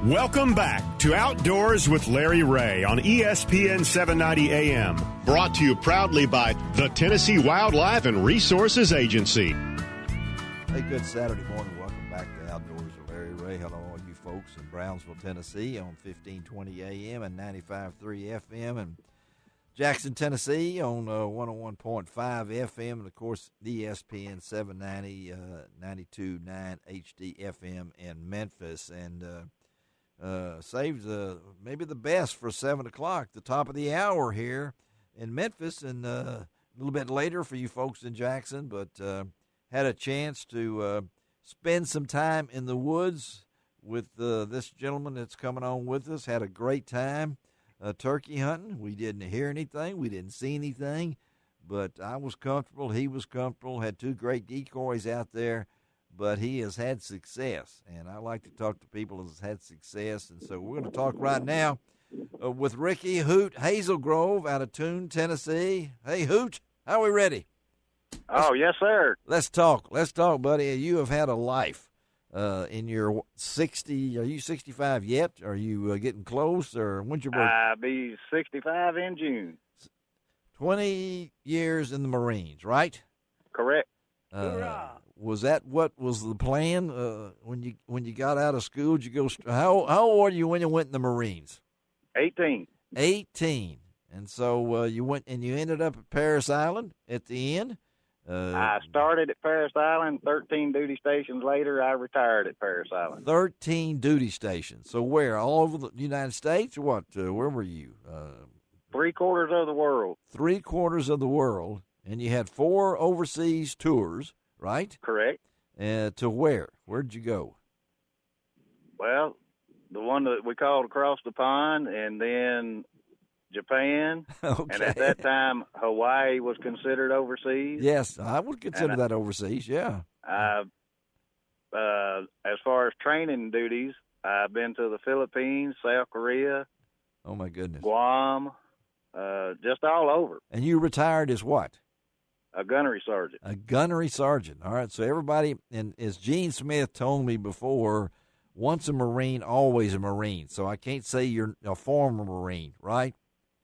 Welcome back to Outdoors with Larry Ray on ESPN 790 AM. Brought to you proudly by the Tennessee Wildlife and Resources Agency. Hey, good Saturday morning. Welcome back to Outdoors with Larry Ray. Hello, all you folks in Brownsville, Tennessee on 1520 AM and 95.3 FM, and Jackson, Tennessee on 101.5 FM, and, of course, ESPN 790, 92.9 HD FM in Memphis. And saves maybe the best for 7 o'clock, the top of the hour here in Memphis, and a little bit later for you folks in Jackson, but had a chance to spend some time in the woods with this gentleman that's coming on with us. Had a great time turkey hunting. We didn't hear anything. We didn't see anything, but I was comfortable. He was comfortable. Had two great decoys out there. But he has had success, and I like to talk to people who's had success. And so we're going to talk right now with Ricky Hoot Hazelgrove out of Toone, Tennessee. Hey, Hoot, how are we ready? Oh, yes, sir. Let's talk, buddy. You have had a life in your 60. Are you 65 yet? Are you getting close, or when's your birthday? I'll be 65 in June. 20 years in the Marines, right? Correct. Was that what was the plan when you got out of school? Did you go? How old were you when you went in the Marines? 18. 18, and so you went and you ended up at Parris Island at the end. I started at Parris Island. 13 duty stations later, I retired at Parris Island. 13 duty stations. So where? All over the United States, or what? Where were you? 3/4 of the world. 3/4 of the world, and you had 4 overseas tours. Right? Correct. To where? Where'd you go? Well, the one that we called across the pond, and then Japan. Okay. And at that time, Hawaii was considered overseas. Yes, I would consider that overseas, yeah. As far as training duties, I've been to the Philippines, South Korea. Oh, my goodness. Guam, just all over. And you retired as what? A gunnery sergeant. A gunnery sergeant. All right, so everybody, and as Gene Smith told me before, once a Marine, always a Marine. So I can't say you're a former Marine, right?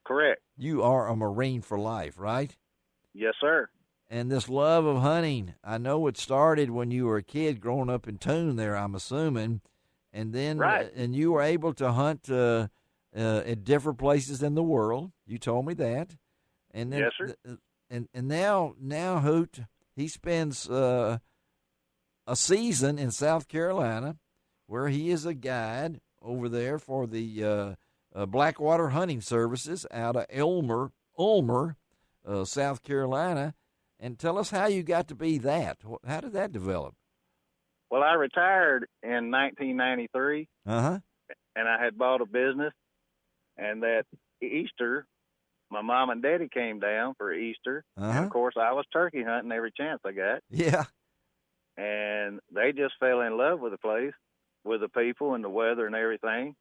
Correct. You are a Marine for life, right? Yes, sir. And this love of hunting, I know it started when you were a kid growing up in Toone there, I'm assuming. And then right. And you were able to hunt at different places in the world. You told me that. And then, yes, sir. And now Hoot, he spends a season in South Carolina where he is a guide over there for the Blackwater Hunting Services out of Ulmer, South Carolina. And tell us how you got to be that. How did that develop? Well, I retired in 1993, and I had bought a business, and that Easter – my mom and daddy came down for Easter, and, of course, I was turkey hunting every chance I got. Yeah. And they just fell in love with the place, with the people and the weather and everything.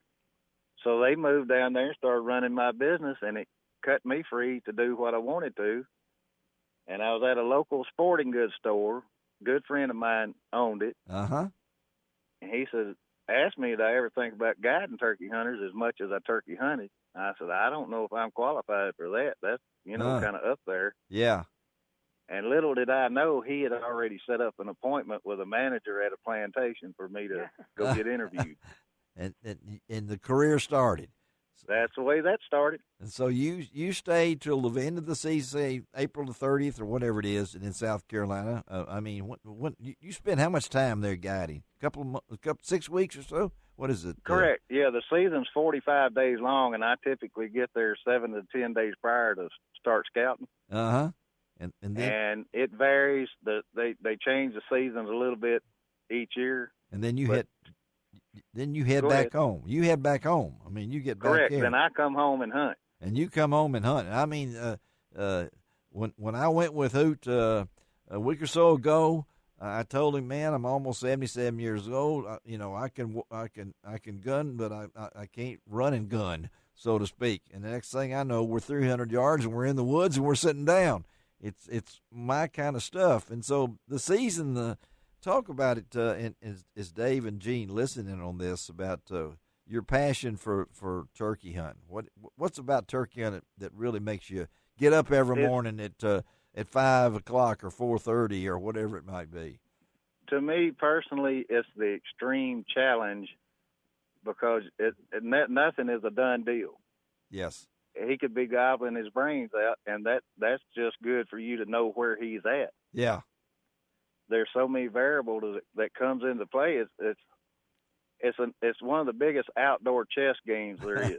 So they moved down there and started running my business, and it cut me free to do what I wanted to. And I was at a local sporting goods store. A good friend of mine owned it. And he said, asked me did I ever think about guiding turkey hunters as much as I turkey hunted. I said, I don't know if I'm qualified for that. That's, kind of up there. Yeah. And little did I know, he had already set up an appointment with a manager at a plantation for me to go get interviewed. and the career started. That's the way that started. And so you stayed till the end of the season, say April the 30th or whatever it is, in South Carolina. When you spent how much time there guiding? A couple 6 weeks or so? What is it? Correct. Yeah, the season's 45 days long, and I typically get there 7 to 10 days prior to start scouting. And then it varies. They change the seasons a little bit each year. And then you head back home. You head back home. I mean, you get back Correct. here. Then I come home and hunt. And you come home and hunt. I mean, when I went with Hoot a week or so ago, I told him, man, I'm almost 77 years old. I can gun, but I can't run and gun, so to speak. And the next thing I know, we're 300 yards and we're in the woods and we're sitting down. It's my kind of stuff. And so the season, talk about it. And is Dave and Gene listening on this about your passion for turkey hunting? What's about turkey hunting that really makes you get up every morning at 5 o'clock or 4:30 or whatever it might be? To me personally, it's the extreme challenge because nothing is a done deal. Yes. He could be gobbling his brains out, and that's just good for you to know where he's at. Yeah. There's so many variables that comes into play. It's one of the biggest outdoor chess games there is.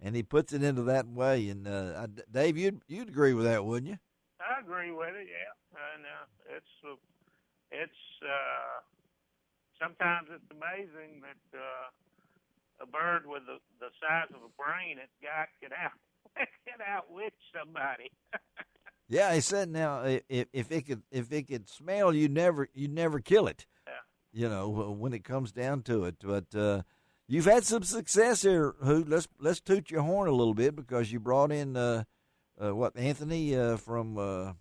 And he puts it into that way. And Dave, you'd agree with that, wouldn't you? I agree with it. Yeah, and it's sometimes it's amazing that a bird with the size of a brain, its guy can outwit somebody. Yeah, he said now if it could smell, you never kill it. Yeah. You know, when it comes down to it. But you've had some success here, Hoot. Let's toot your horn a little bit because you brought in Anthony from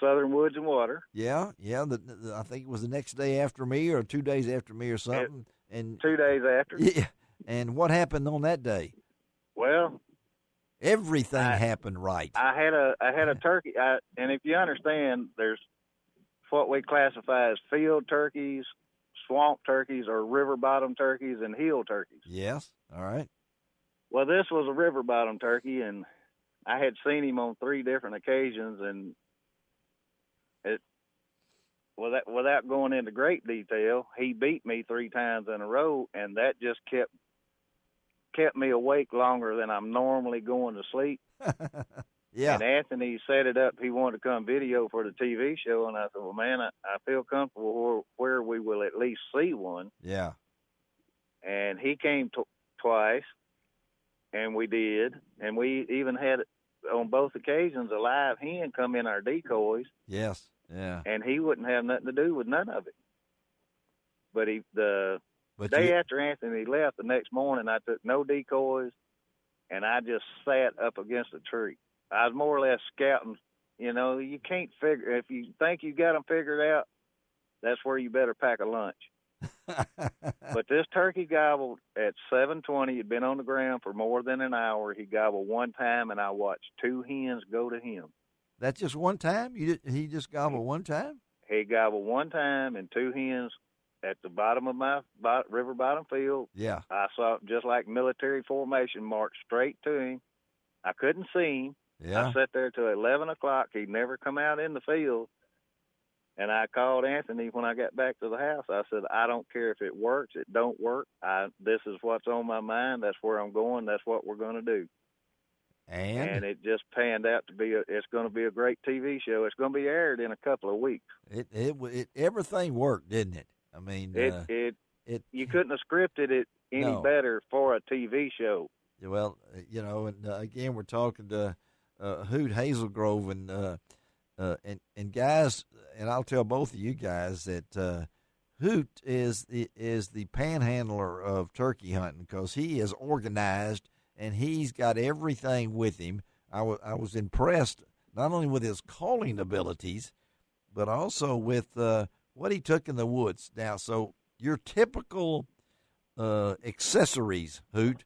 Southern Woods and Water. Yeah. I think it was the next day after me or 2 days after me or something. And 2 days after. Yeah. And what happened on that day? Well, everything happened right. I had a turkey, and if you understand, there's what we classify as field turkeys, swamp turkeys, or river bottom turkeys, and hill turkeys. Yes. All right. Well, this was a river bottom turkey, and I had seen him on 3 different occasions, and without going into great detail, he beat me 3 times in a row, and that just kept me awake longer than I'm normally going to sleep. Yeah. And Anthony set it up. He wanted to come video for the TV show, and I said, well, man, I feel comfortable where we will at least see one. Yeah. And he came twice, and we did. And we even had, on both occasions, a live hen come in our decoys. Yes. Yeah. And he wouldn't have nothing to do with none of it. But the day after Anthony left, the next morning, I took no decoys, and I just sat up against a tree. I was more or less scouting. You know, you can't figure, if you think you got them figured out, that's where you better pack a lunch. But this turkey gobbled at 7:20. He'd been on the ground for more than an hour. He gobbled one time, and I watched 2 hens go to him. That's just one time? He just gobbled one time? He gobbled one time, and 2 hens at the bottom of my river bottom field. Yeah. I saw, just like military formation, march straight to him. I couldn't see him. Yeah. I sat there till 11 o'clock. He'd never come out in the field. And I called Anthony when I got back to the house. I said, I don't care if it works, it don't work. This is what's on my mind. That's where I'm going. That's what we're going to do. And it just panned out to be it's going to be a great TV show. It's going to be aired in a couple of weeks. It everything worked, didn't it? I mean, you couldn't have scripted it any better for a TV show. Well, you know, and again, we're talking to Hoot Hazelgrove, and guys, and I'll tell both of you guys that Hoot is the panhandler of turkey hunting because he is organized and he's got everything with him. I was impressed not only with his calling abilities, but also with what he took in the woods. Now, so your typical accessories, Hoot,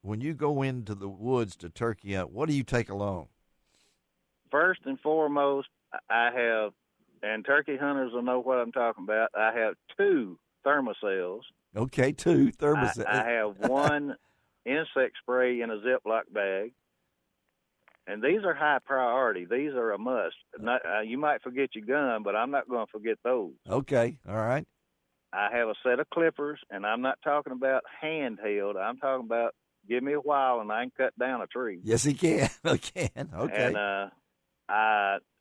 when you go into the woods to turkey hunt, what do you take along? First and foremost, I have, and turkey hunters will know what I'm talking about, I have 2 thermocells. Okay, 2 thermocells. I have 1 insect spray in a Ziploc bag. And these are high priority. These are a must. You might forget your gun, but I'm not going to forget those. Okay, all right. I have a set of clippers, and I'm not talking about handheld. I'm talking about give me a while, and I can cut down a tree. Yes, he can. I can. Okay. And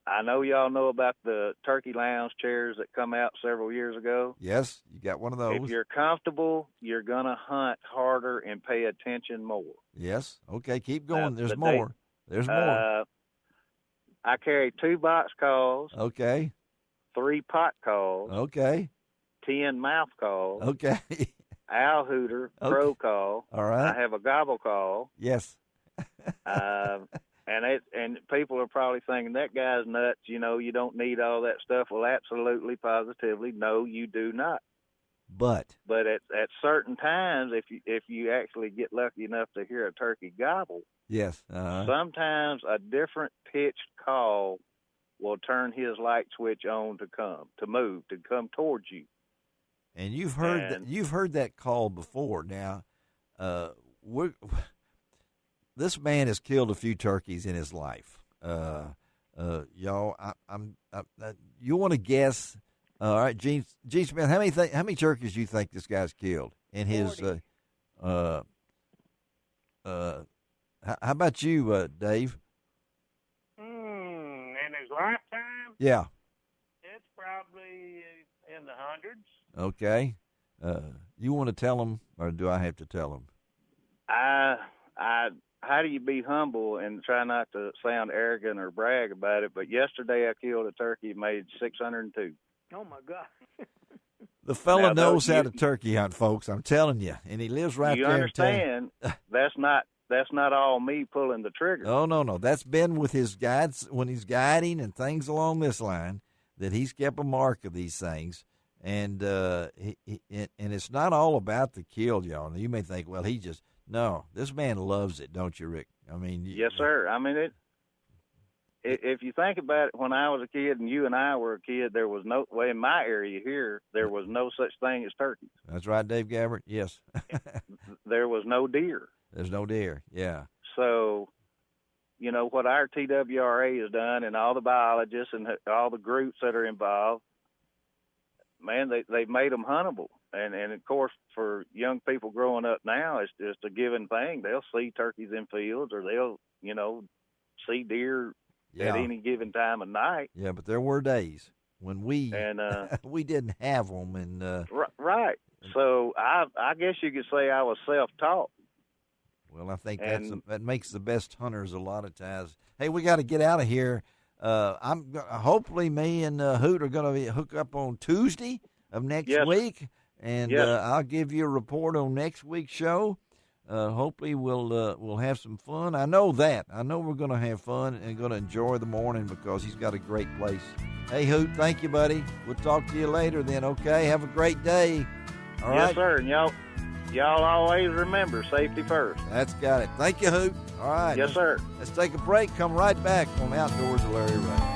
I know y'all know about the turkey lounge chairs that come out several years ago. Yes, you got one of those. If you're comfortable, you're going to hunt harder and pay attention more. Yes. Okay, keep going. There's more. There's more. I carry 2 box calls. Okay. 3 pot calls. Okay. 10 mouth calls. Okay. Owl hooter, crow call. All right. I have a gobble call. Yes. And people are probably thinking that guy's nuts. You know, you don't need all that stuff. Well, absolutely, positively, no, you do not. But at certain times, if you actually get lucky enough to hear a turkey gobble, yes, sometimes a different pitched call will turn his light switch on to come towards you. And you've heard that call before. Now, this man has killed a few turkeys in his life. Y'all, you want to guess? All right, Gene Smith, how many turkeys do you think this guy's killed in his? 40. How about you, Dave? In his lifetime? Yeah. It's probably in the hundreds. Okay. You want to tell him, or do I have to tell him? How do you be humble and try not to sound arrogant or brag about it? But yesterday I killed a turkey and made 602. Oh my God! The fella Now, knows how to turkey hunt, folks. I'm telling you, and he lives right you there. You understand? That's not all me pulling the trigger. Oh no, that's been with his guides when he's guiding and things along this line. That he's kept a mark of these things, and and it's not all about the kill, y'all. You may think, well, no. This man loves it, don't you, Rick? I mean, yes, sir. I mean it. If you think about it, when I was a kid and you and I were a kid, there was in my area here, there was no such thing as turkeys. That's right, Dave Gabbert. Yes. There was no deer. There's no deer. Yeah. So, what our TWRA has done, and all the biologists and all the groups that are involved, man, they've made them huntable. And of course, for young people growing up now, it's just a given thing. They'll see turkeys in fields, or they'll, see deer at any given time of night. Yeah, but there were days when we didn't have them, and right. So I guess you could say I was self-taught. Well, I think that makes the best hunters a lot of times. Hey, we got to get out of here. Hopefully me and Hoot are going to hook up on Tuesday of next week, and I'll give you a report on next week's show. Hopefully we'll have some fun. I know we're going to have fun and going to enjoy the morning because he's got a great place. Hey, Hoot, thank you, buddy. We'll talk to you later then, okay? Have a great day. All right? Yes, sir. And y'all always remember safety first. That's got it. Thank you, Hoot. All right. Yes, sir. Let's take a break. Come right back on Outdoors with Larry Ray.